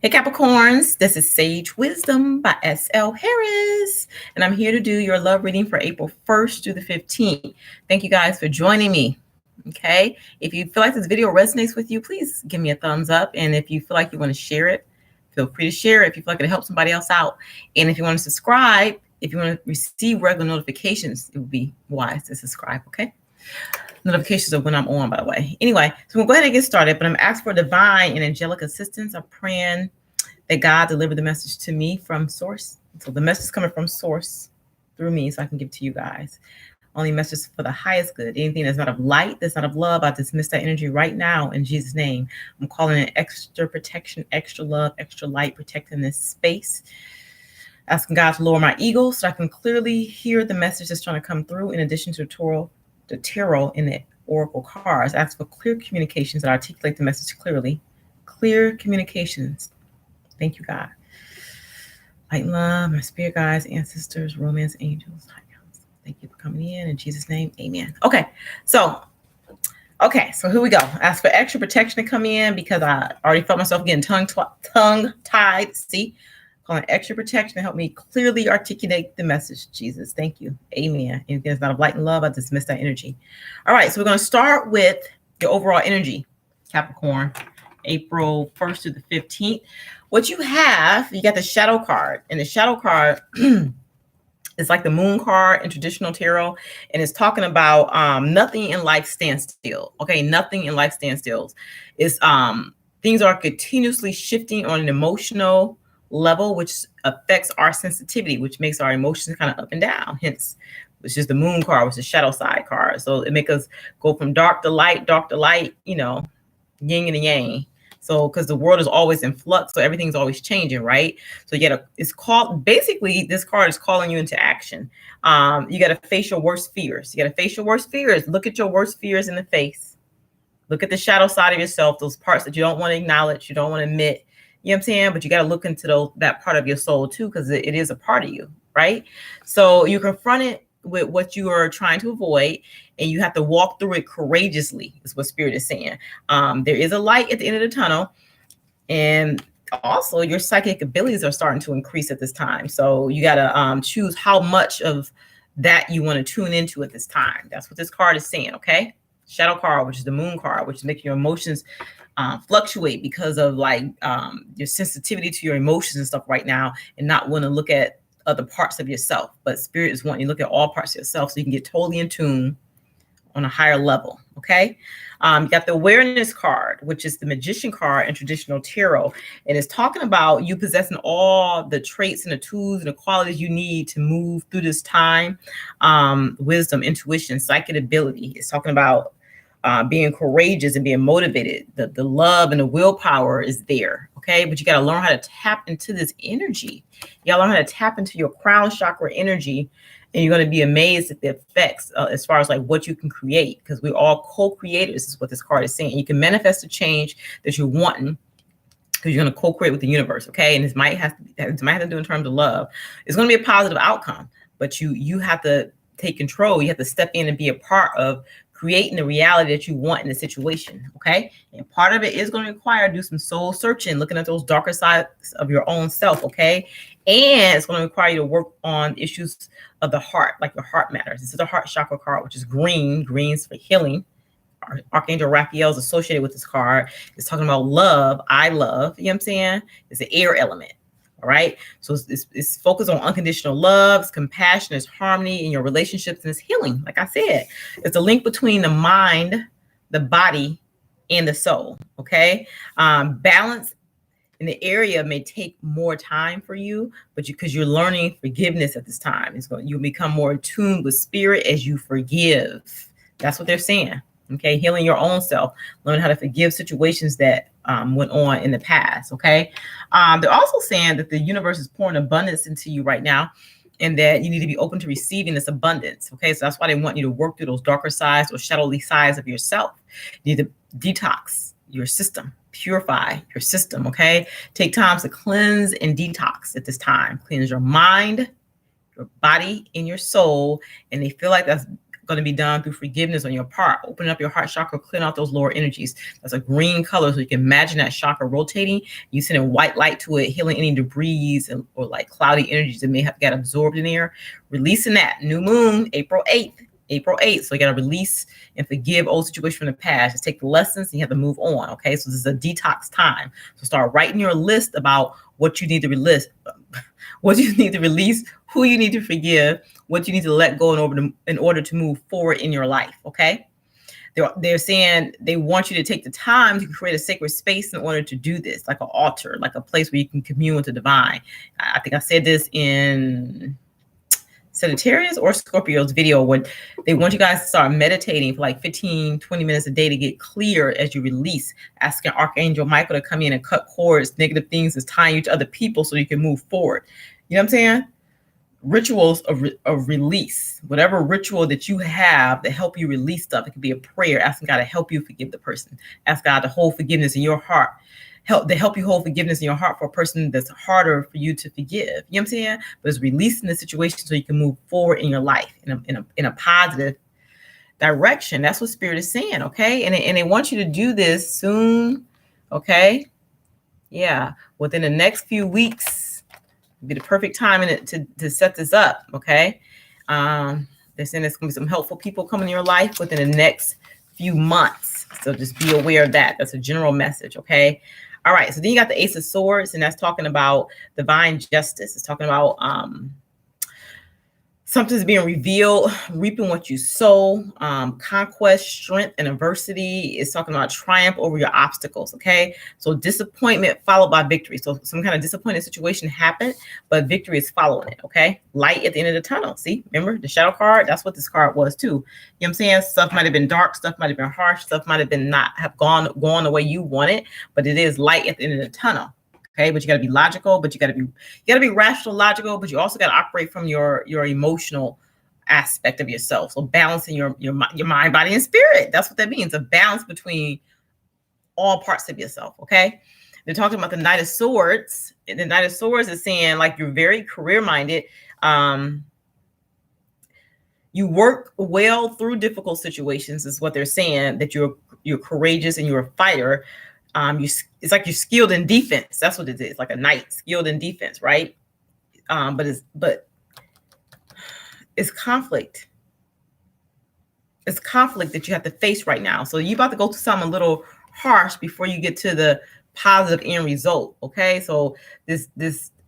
Hey Capricorns, this is Sage Wisdom by S.L. Harris, and I'm here to do your love reading for April 1st through the 15th. Thank you guys for joining me. Okay, if you feel like this video resonates with you, please give me a thumbs up. And if you feel like you want to share it, feel free to share it if you feel like it'll help somebody else out. And if you want to subscribe, if you want to receive regular notifications, it would be wise to subscribe, okay? Notifications of when I'm on, by the way. Anyway, so we'll go ahead and get started, but I'm asking for divine and angelic assistance. I'm praying that God delivered the message to me from source. So the message is coming from source through me so I can give it to you guys. Only messages for the highest good. Anything that's not of light, that's not of love, I dismiss that energy right now in Jesus' name. I'm calling in extra protection, extra love, extra light, protecting this space. Asking God to lower my ego so I can clearly hear the message that's trying to come through, in addition to the tarot in the oracle cards. Ask for clear communications that articulate the message clearly. Clear communications. Thank you, God. Light and love, my spirit guides, ancestors, romance angels. Thank you for coming in Jesus' name, amen. Okay, so here we go. Ask for extra protection to come in because I already felt myself getting tongue-tied. See, calling extra protection to help me clearly articulate the message. Jesus, thank you, amen. Anything that's not of light and love, I dismiss that energy. All right, so we're going to start with your overall energy, Capricorn, April 1st through the 15th. What you have, you got the shadow card, and the shadow card it's like the moon card in traditional tarot, and it's talking about nothing in life stands still. Okay, nothing in life stands still. It's things are continuously shifting on an emotional level, which affects our sensitivity, which makes our emotions kind of up and down. Hence, which is the moon card, which is the shadow side card. So it makes us go from dark to light, you know, yin and yang. So, because the world is always in flux, so everything's always changing, right? So it's called, basically, this card is calling you into action. You got to face your worst fears. You got to face your worst fears. Look at your worst fears in the face. Look at the shadow side of yourself, those parts that you don't want to acknowledge, you don't want to admit. You know what I'm saying? But you got to look into that part of your soul too, because it is a part of you, right? So you confront it with what you are trying to avoid, and you have to walk through it courageously, is what Spirit is saying. There is a light at the end of the tunnel, and also your psychic abilities are starting to increase at this time. So you got to choose how much of that you want to tune into at this time. That's what this card is saying, okay? Shadow card, which is the moon card, which is making your emotions fluctuate because of like your sensitivity to your emotions and stuff right now, and not want to look at other parts of yourself. But Spirit is wanting you to look at all parts of yourself so you can get totally in tune on a higher level. Okay. You got the awareness card, which is the magician card in traditional tarot. And it's talking about you possessing all the traits and the tools and the qualities you need to move through this time. Wisdom, intuition, psychic ability. It's talking about being courageous and being motivated. The love and the willpower is there. Okay. But you got to learn how to tap into this energy. You got to learn how to tap into your crown chakra energy. And you're going to be amazed at the effects as far as like what you can create, because we're all co-creators, is what this card is saying. You can manifest the change that you're wanting because you're going to co-create with the universe. Okay. And this might have to do in terms of love. It's going to be a positive outcome, but you have to take control. You have to step in and be a part of creating the reality that you want in the situation. Okay. And part of it is going to require do some soul searching, looking at those darker sides of your own self. Okay. And it's going to require you to work on issues of the heart, like your heart matters. This is the heart chakra card, which is green. Green's for healing. Archangel Raphael is associated with this card. It's talking about love. I love, you know what I'm saying? It's the air element. All right. So it's focused on unconditional love, it's compassion, it's harmony in your relationships, and it's healing. Like I said, it's a link between the mind, the body, and the soul. Okay. Balance in the area may take more time for you, but because you're learning forgiveness at this time, you'll become more in tune with Spirit as you forgive. That's what they're saying. Okay, healing your own self, learn how to forgive situations that went on in the past. Okay, they're also saying that the universe is pouring abundance into you right now, and that you need to be open to receiving this abundance. Okay, so that's why they want you to work through those darker sides or shadowy sides of yourself. You need to detox your system, purify your system. Okay, take time to cleanse and detox at this time. Cleanse your mind, your body, and your soul, and they feel like that's going to be done through forgiveness on your part. Opening up your heart chakra, clearing out those lower energies. That's a green color, so you can imagine that chakra rotating. You sending white light to it, healing any debris or like cloudy energies that may have got absorbed in there. Releasing that. New moon, April 8th. April 8th. So you got to release and forgive old situations from the past. Just take the lessons and you have to move on. Okay. So this is a detox time. So start writing your list about what you need to release, who you need to forgive, what you need to let go in order to move forward in your life. Okay. They're saying they want you to take the time to create a sacred space in order to do this, like an altar, like a place where you can commune with the divine. I think I said this in Sagittarius or Scorpio's video, when they want you guys to start meditating for like 15, 20 minutes a day to get clear as you release, asking Archangel Michael to come in and cut cords, negative things that's tying you to other people so you can move forward. You know what I'm saying? Rituals of release, whatever ritual that you have to help you release stuff. It could be a prayer, asking God to help you forgive the person. Ask God to hold forgiveness in your heart. Help you hold forgiveness in your heart for a person that's harder for you to forgive. You know what I'm saying? But it's releasing the situation so you can move forward in your life in a positive direction. That's what Spirit is saying, okay? And they want you to do this soon, okay? Yeah, within the next few weeks, be the perfect time to set this up, okay? They're saying there's going to be some helpful people coming in your life within the next few months. So just be aware of that. That's a general message, okay? All right, so then you got the Ace of Swords, and that's talking about divine justice. It's talking about something's being revealed, reaping what you sow, conquest, strength, and adversity. It's talking about triumph over your obstacles, okay? So disappointment followed by victory. So some kind of disappointing situation happened, but victory is following it, okay? Light at the end of the tunnel. See, remember the shadow card? That's what this card was too. You know what I'm saying? Stuff might have been dark, stuff might have been harsh, stuff might have been not have gone the way you want it, but it is light at the end of the tunnel. Okay, but you got to be logical, but you got to be rational, logical, but you also got to operate from your emotional aspect of yourself. So balancing your mind, body, and spirit. That's what that means. A balance between all parts of yourself. Okay. They're talking about the Knight of Swords. And the Knight of Swords is saying like you're very career minded. You work well through difficult situations, is what they're saying. That you're courageous and you're a fighter. It's like you're skilled in defense. That's what it is, like a knight skilled in defense, right? But it's conflict. It's conflict that you have to face right now. So you're about to go through something a little harsh before you get to the positive end result. Okay, so this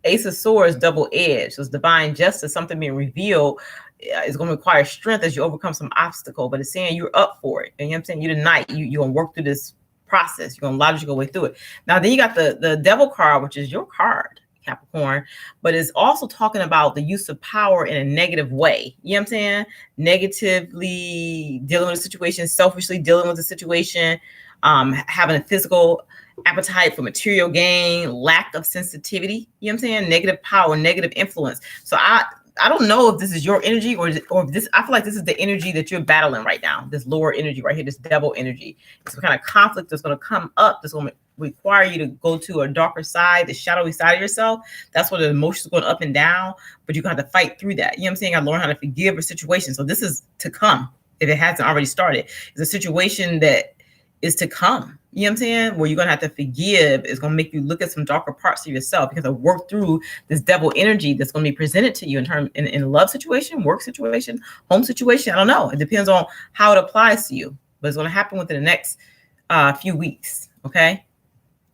Ace of Swords double-edged. So it's divine justice, something being revealed. Is going to require strength as you overcome some obstacle, but it's saying you're up for it. And you know what I'm saying? You're the knight. You're gonna work through this process. You're gonna logical way through it. Now then you got the devil card, which is your card, Capricorn, but it's also talking about the use of power in a negative way. You know what I'm saying? Negatively dealing with a situation, selfishly dealing with the situation, having a physical appetite for material gain, lack of sensitivity. You know what I'm saying? Negative power, negative influence. So I don't know if this is your energy or this. I feel like this is the energy that you're battling right now. This lower energy right here, this devil energy. It's some kind of conflict that's going to come up. That's going to require you to go to a darker side, the shadowy side of yourself. That's where the emotions are going up and down. But you're going to have to fight through that. You know what I'm saying? I learned how to forgive a situation. So this is to come. If it hasn't already started, it's a situation that is to come. You know what I'm saying? Where you're going to have to forgive is going to make you look at some darker parts of yourself because I work through this devil energy that's going to be presented to you in a love situation, work situation, home situation. I don't know. It depends on how it applies to you, but it's going to happen within the next few weeks. Okay.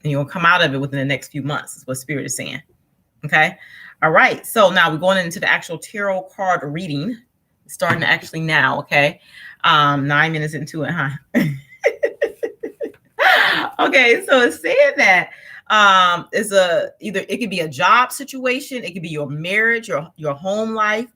And you'll come out of it within the next few months is what Spirit is saying. Okay. All right. So now we're going into the actual tarot card reading, starting actually now. Okay. 9 minutes into it, huh? Okay, so it's saying that it's either it could be a job situation, it could be your marriage, your home life,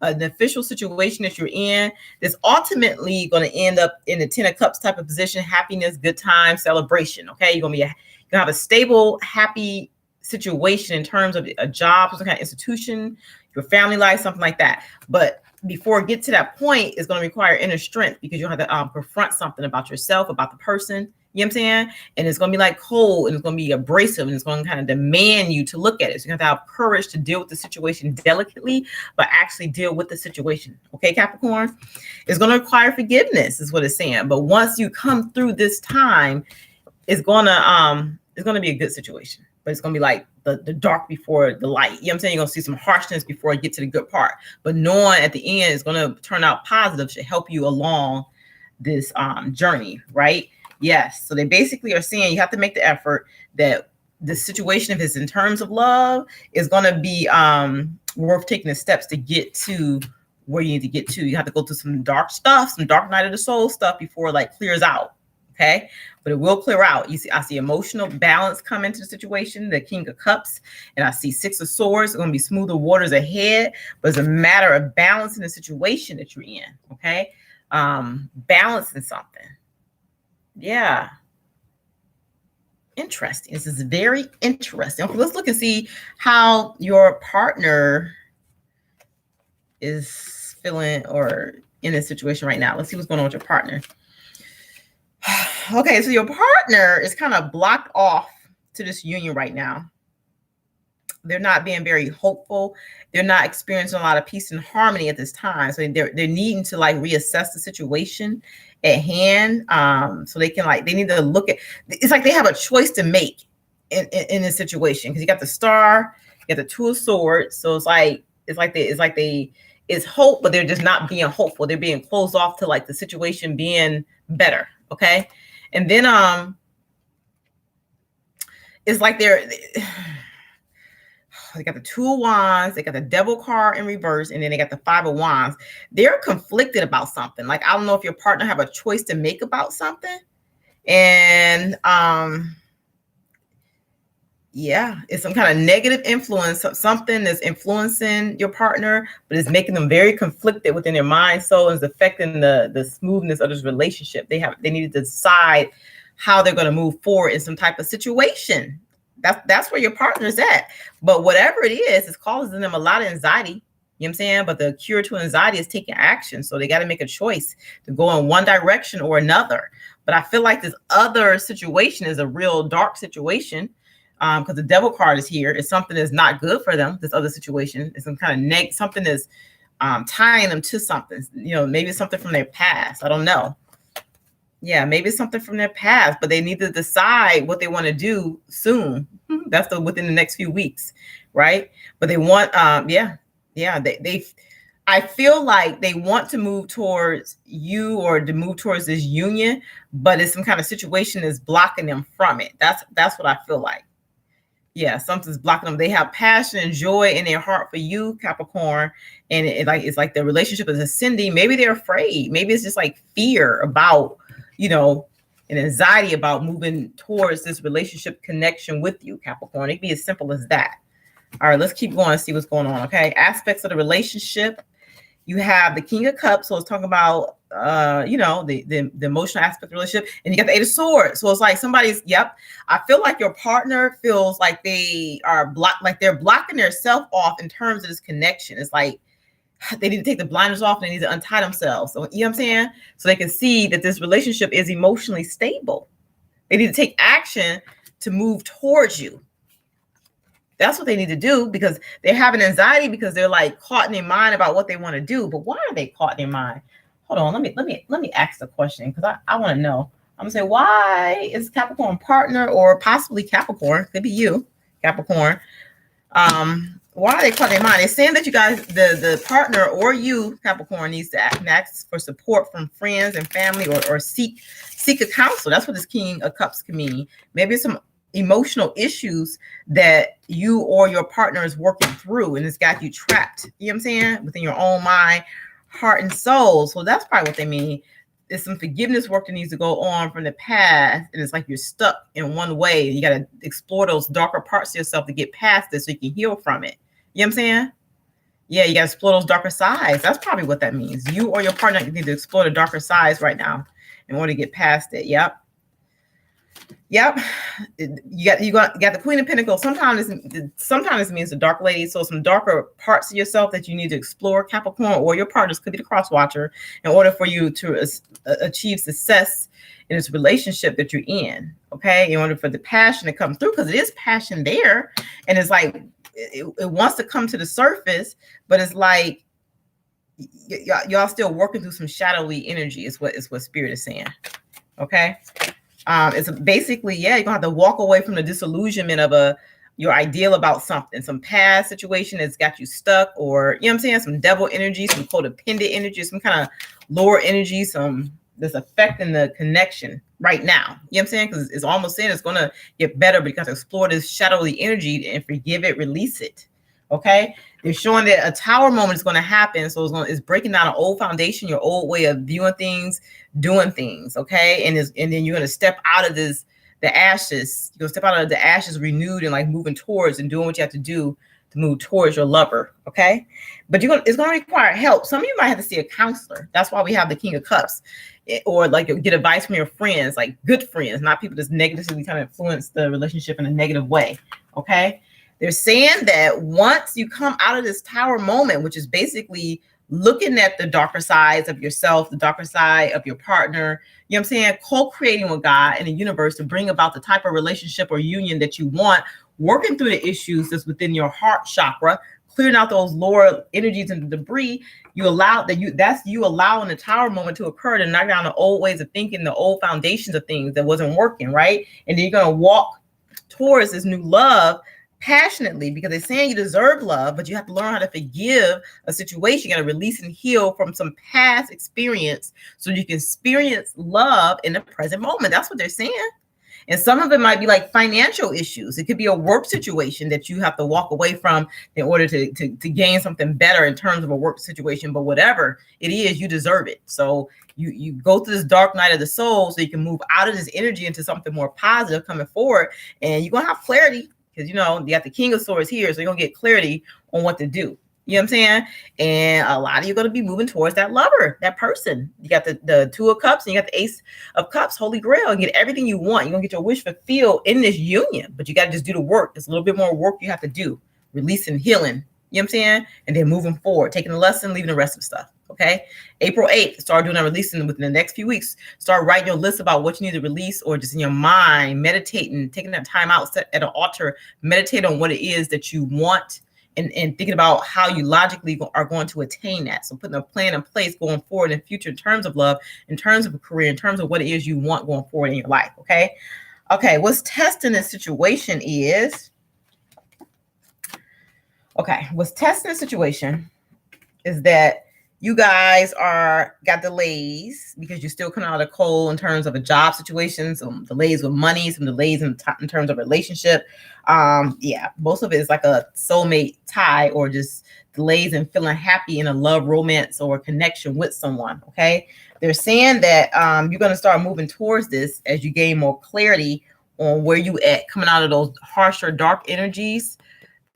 an official situation that you're in. That's ultimately going to end up in the 10 of Cups type of position, happiness, good time, celebration. Okay, you're gonna have a stable, happy situation in terms of a job, some kind of institution, your family life, something like that. But before it gets to that point, it's going to require inner strength because you'll have to confront something about yourself, about the person. You know what I'm saying? And it's going to be like cold, and it's going to be abrasive, and it's going to kind of demand you to look at it. So you have to have courage to deal with the situation delicately, but actually deal with the situation. Okay, Capricorn? It's going to require forgiveness, is what it's saying. But once you come through this time, it's going to be a good situation. But it's going to be like the dark before the light. You know what I'm saying? You're going to see some harshness before you get to the good part. But knowing at the end it's going to turn out positive should help you along this journey, right? Yes. So they basically are saying you have to make the effort, that the situation, if it's in terms of love, is going to be worth taking the steps to get to where you need to get to. You have to go through some dark stuff, some dark night of the soul stuff before it like clears out. Okay. But it will clear out. You see, I see emotional balance come into the situation, the King of Cups, and I see Six of Swords. It's going to be smoother waters ahead, but it's a matter of balancing the situation that you're in. Okay. Balancing something. Yeah. Interesting. This is very interesting. Okay, let's look and see how your partner is feeling or in this situation right now. Let's see what's going on with your partner. Okay, so your partner is kind of blocked off to this union right now. They're not being very hopeful. They're not experiencing a lot of peace and harmony at this time. So they're needing to like reassess the situation at hand. So they can they need to look at, it's like they have a choice to make in this situation, because you got the Star, you got the Two of Swords. So it's hope, but they're just not being hopeful. They're being closed off to like the situation being better. Okay. And then it's like they got the Two of Wands, they got the Devil card in reverse, and then they got the Five of Wands. They're conflicted about something. Like, I don't know if your partner have a choice to make about something. And yeah, it's some kind of negative influence, something that's influencing your partner, but it's making them very conflicted within their mind. So it's affecting the smoothness of this relationship. They need to decide how they're going to move forward in some type of situation. That's where your partner is at. But whatever it is, it's causing them a lot of anxiety. You know what I'm saying? But the cure to anxiety is taking action. So they got to make a choice to go in one direction or another. But I feel like this other situation is a real dark situation, because the Devil card is here. It's something that's not good for them. This other situation is some kind of something that's tying them to something. You know, maybe it's something from their past. I don't know. Yeah, maybe it's something from their past, but they need to decide what they want to do soon. That's within the next few weeks, right? But they want, I feel like they want to move towards you or to move towards this union, but it's some kind of situation that's blocking them from it. That's what I feel like. Yeah, something's blocking them. They have passion and joy in their heart for you, Capricorn, and it's like the relationship is ascending. Maybe they're afraid. Maybe it's just like fear about, and anxiety about moving towards this relationship connection with you, Capricorn. It can be as simple as that. All right, let's keep going and see what's going on. Okay, aspects of the relationship. You have the King of Cups, so it's talking about the emotional aspect of the relationship, and you got the Eight of Swords. So it's like I feel like your partner feels like they are they're blocking themselves off in terms of this connection. It's like they need to take the blinders off and they need to untie themselves. So, you know what I'm saying? So they can see that this relationship is emotionally stable. They need to take action to move towards you. That's what they need to do, because they're having anxiety because they're like caught in their mind about what they want to do. But why are they caught in their mind? Hold on, let me ask the question, because I want to know. I'm gonna say, why is Capricorn partner, or possibly Capricorn, could be you, Capricorn. Why are they caught in their mind? It's saying that you guys, the partner or you, Capricorn, needs to ask for support from friends and family, or seek a counsel. That's what this King of Cups can mean. Maybe some emotional issues that you or your partner is working through, and it's got you trapped, you know what I'm saying, within your own mind, heart, and soul. So that's probably what they mean. There's some forgiveness work that needs to go on from the past, and it's like you're stuck in one way. You got to explore those darker parts of yourself to get past this so you can heal from it. You know what I'm saying? Yeah, you got to explore those darker sides. That's probably what that means. You or your partner need to explore the darker sides right now in order to get past it. Yep. Yep. You got the Queen of Pentacles. Sometimes it means the dark lady. So some darker parts of yourself that you need to explore, Capricorn, or your partners could be the cross watcher, in order for you to achieve success in this relationship that you're in. Okay, in order for the passion to come through, because it is passion there, and it's like it wants to come to the surface, but it's like y'all still working through some shadowy energy. Is what Spirit is saying. Okay. It's basically, yeah, you're gonna have to walk away from the disillusionment of your ideal about something, some past situation that's got you stuck, or you know what I'm saying, some devil energy, some codependent energy, some kind of lower energy, some that's affecting the connection right now. You know what I'm saying? Because it's almost saying it's gonna get better because explore this shadowy energy and forgive it, release it. Okay, they're showing that a tower moment is going to happen, so it's breaking down an old foundation, your old way of viewing things, doing things. Okay, and then you're going to step out of the ashes. You're going to step out of the ashes renewed and like moving towards and doing what you have to do to move towards your lover. Okay, but it's going to require help. Some of you might have to see a counselor. That's why we have the King of Cups, or like get advice from your friends, like good friends, not people that's negatively kind of influence the relationship in a negative way. Okay. They're saying that once you come out of this tower moment, which is basically looking at the darker sides of yourself, the darker side of your partner, you know what I'm saying, co-creating with God and the universe to bring about the type of relationship or union that you want, working through the issues that's within your heart chakra, clearing out those lower energies and the debris, that's you allowing the tower moment to occur, to knock down the old ways of thinking, the old foundations of things that wasn't working, right? And then you're going to walk towards this new love passionately, because they're saying you deserve love, but you have to learn how to forgive a situation. You got to release and heal from some past experience so you can experience love in the present moment. That's what they're saying. And some of it might be like financial issues. It could be a work situation that you have to walk away from in order to gain something better in terms of a work situation. But whatever it is, you deserve it. So you go through this dark night of the soul so you can move out of this energy into something more positive coming forward. And you're going to have clarity, because, you got the King of Swords here. So you're going to get clarity on what to do. You know what I'm saying? And a lot of you are going to be moving towards that lover, that person. You got the Two of Cups and you got the Ace of Cups, Holy Grail, and get everything you want. You're going to get your wish fulfilled in this union, but you got to just do the work. There's a little bit more work you have to do, releasing, healing. You know what I'm saying? And then moving forward, taking the lesson, leaving the rest of the stuff. Okay. April 8th, start doing that releasing within the next few weeks. Start writing your list about what you need to release, or just in your mind, meditating, taking that time out, set at an altar, meditate on what it is that you want, and thinking about how you logically are going to attain that. So putting a plan in place going forward in future in terms of love, in terms of a career, in terms of what it is you want going forward in your life. Okay. Okay. What's testing this situation is, that you guys got delays because you're still coming out of cold in terms of a job situation, some delays with money, some delays in terms of relationship. Most of it is like a soulmate tie, or just delays in feeling happy in a love, romance, or connection with someone. Okay. They're saying that you're going to start moving towards this as you gain more clarity on where you at, coming out of those harsher, dark energies,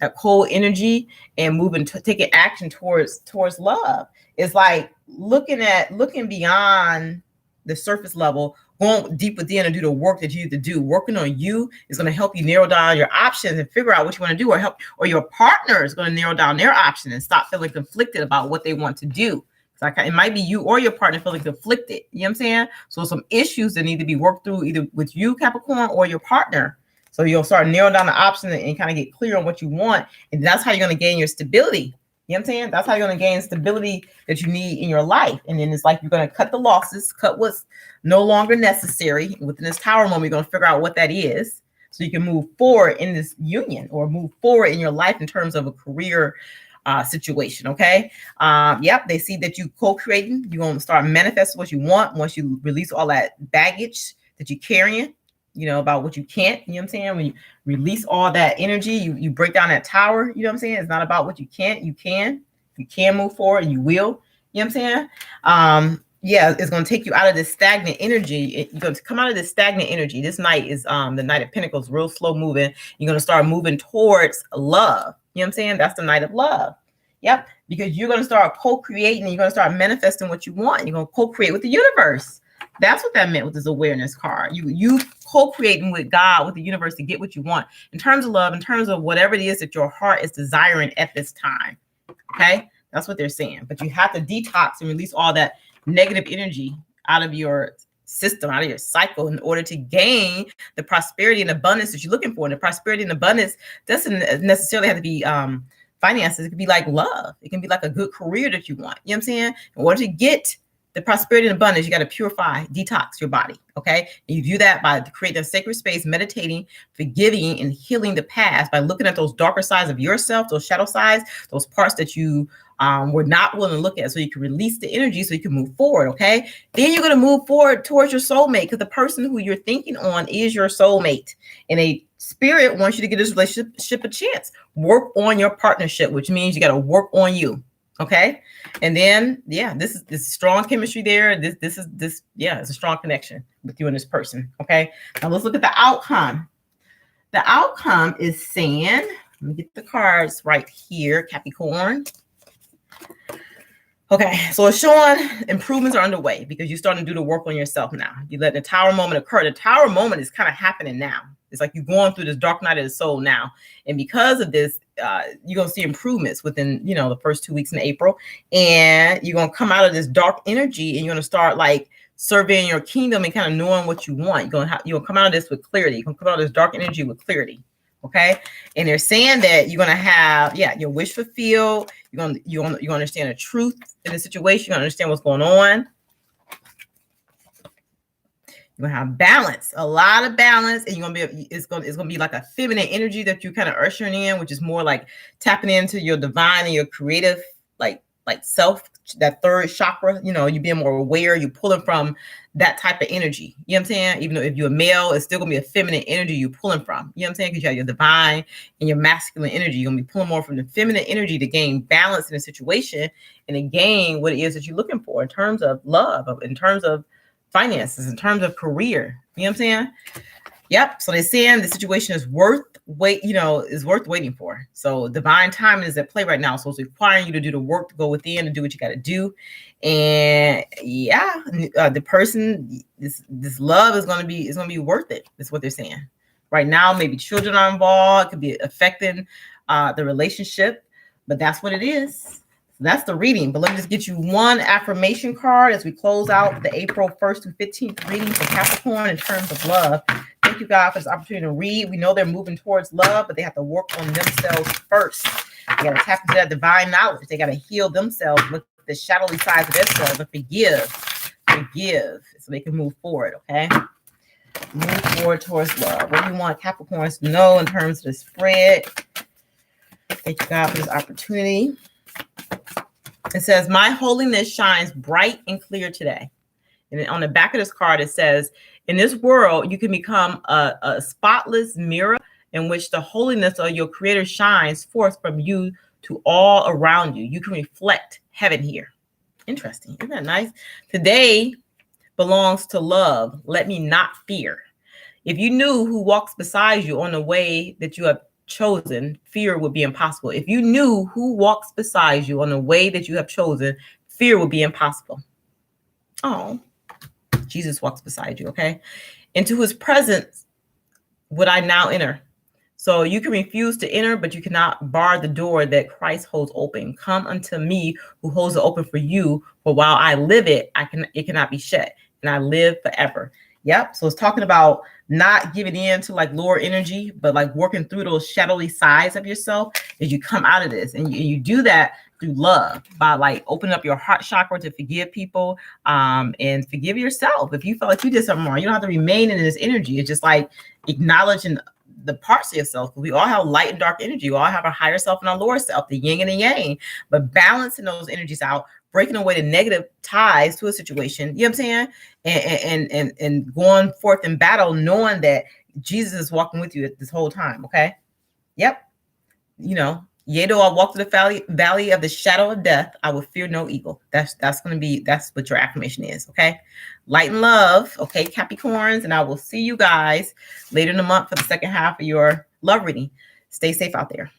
that cold energy, and taking action towards love. It's like looking beyond the surface level, going deep within and do the work that you need to do. Working on you is going to help you narrow down your options and figure out what you want to do, or your partner is going to narrow down their options and stop feeling conflicted about what they want to do. Like it might be you or your partner feeling conflicted. You know what I'm saying? So some issues that need to be worked through either with you, Capricorn, or your partner. So you'll start narrowing down the options and kind of get clear on what you want. And that's how you're going to gain your stability. You know what I'm saying? That's how you're going to gain stability that you need in your life. And then it's like you're going to cut the losses, cut what's no longer necessary. Within this tower moment, you're going to figure out what that is so you can move forward in this union, or move forward in your life in terms of a career situation. Okay. They see that you co-creating. You're going to start manifesting what you want once you release all that baggage that you're carrying, about what you can't. You know what I'm saying? When you release all that energy, you break down that tower. You know what I'm saying? It's not about what you can't. You can move forward, and you will. You know what I'm saying? It's going to take you out of this stagnant energy. You're going to come out of this stagnant energy. This night is the Knight of Pentacles, real slow moving. You're going to start moving towards love. You know what I'm saying? That's the night of love. Yep. Because you're going to start co-creating, and you're going to start manifesting what you want. You're going to co-create with the universe. That's what that meant with this awareness card. You co-creating with God, with the universe to get what you want in terms of love, in terms of whatever it is that your heart is desiring at this time. Okay, that's what they're saying. But you have to detox and release all that negative energy out of your system, out of your cycle, in order to gain the prosperity and abundance that you're looking for. And the prosperity and abundance doesn't necessarily have to be finances. It could be like love. It can be like a good career that you want. You know what I'm saying? In order to get the prosperity and abundance, you got to purify, detox your body. Okay. And you do that by creating a sacred space, meditating, forgiving, and healing the past by looking at those darker sides of yourself, those shadow sides, those parts that you were not willing to look at, so you can release the energy so you can move forward. Okay. Then you're going to move forward towards your soulmate, because the person who you're thinking on is your soulmate. And a spirit wants you to give this relationship a chance. Work on your partnership, which means you got to work on you. Okay. And then, yeah, this is strong chemistry there. This is it's a strong connection with you and this person. Okay. Now let's look at the outcome. The outcome is saying, let me get the cards right here, Capricorn. Okay, so it's showing improvements are underway because you're starting to do the work on yourself now. You let the tower moment occur. The tower moment is kind of happening now. It's like you're going through this dark night of the soul now. And because of this, you're going to see improvements within, the first 2 weeks in April. And you're going to come out of this dark energy and you're going to start like surveying your kingdom and kind of knowing what you want. You'll come out of this with clarity. You're going to come out of this dark energy with clarity. Okay. And they're saying that you're going to have, your wish fulfilled. You're going to understand the truth in the situation. You're going to understand what's going on. You're going to have balance, a lot of balance. And you're going to be, it's going to be like a feminine energy that you kind of ushering in, which is more like tapping into your divine and your creative, like self, that third chakra. You being more aware, you're pulling from that type of energy. You know what I'm saying? Even though if you're a male, it's still gonna be a feminine energy you're pulling from. You know what I'm saying? Because you have your divine and your masculine energy. You're gonna be pulling more from the feminine energy to gain balance in a situation and to gain what it is that you're looking for in terms of love, in terms of finances, in terms of career. You know what I'm saying? Yep. So they're saying the situation is worth waiting for. So divine timing is at play right now. So it's requiring you to do the work, to go within and do what you got to do. And the person, this love is going to be worth it. That's what they're saying right now. Maybe children are involved. It could be affecting the relationship, but that's what it is. So that's the reading. But let me just get you one affirmation card as we close out the April 1st through 15th reading for Capricorn in terms of love. Thank you, God, for this opportunity to read. We know they're moving towards love, but they have to work on themselves first. They got to tap into that divine knowledge. They got to heal themselves with the shadowy sides of themselves and forgive, so they can move forward, okay? Move forward towards love. What do you want Capricorns to know in terms of the spread? Thank you, God, for this opportunity. It says, my holiness shines bright and clear today. And then on the back of this card, it says, in this world, you can become a spotless mirror in which the holiness of your creator shines forth from you to all around you. You can reflect heaven here. Interesting. Isn't that nice? Today belongs to love. Let me not fear. If you knew who walks beside you on the way that you have chosen, fear would be impossible. If you knew who walks beside you on the way that you have chosen, fear would be impossible. Oh, Jesus walks beside you, okay? Into his presence would I now enter. So you can refuse to enter, but you cannot bar the door that Christ holds open. Come unto me who holds it open for you. For while I live it cannot be shut, and I live forever. Yep. So it's talking about not giving in to like lower energy, but like working through those shadowy sides of yourself as you come out of this. And you do that through love by like opening up your heart chakra to forgive people and forgive yourself. If you felt like you did something wrong, you don't have to remain in this energy. It's just like acknowledging the parts of yourself. We all have light and dark energy. We all have our higher self and our lower self, the yin and the yang, but balancing those energies out, breaking away the negative ties to a situation, you know what I'm saying? And going forth in battle, knowing that Jesus is walking with you this whole time. Okay. Yep. Yea, though I walk through the valley of the shadow of death, I will fear no evil. That's what your affirmation is. Okay. Light and love. Okay, Capricorns. And I will see you guys later in the month for the second half of your love reading. Stay safe out there.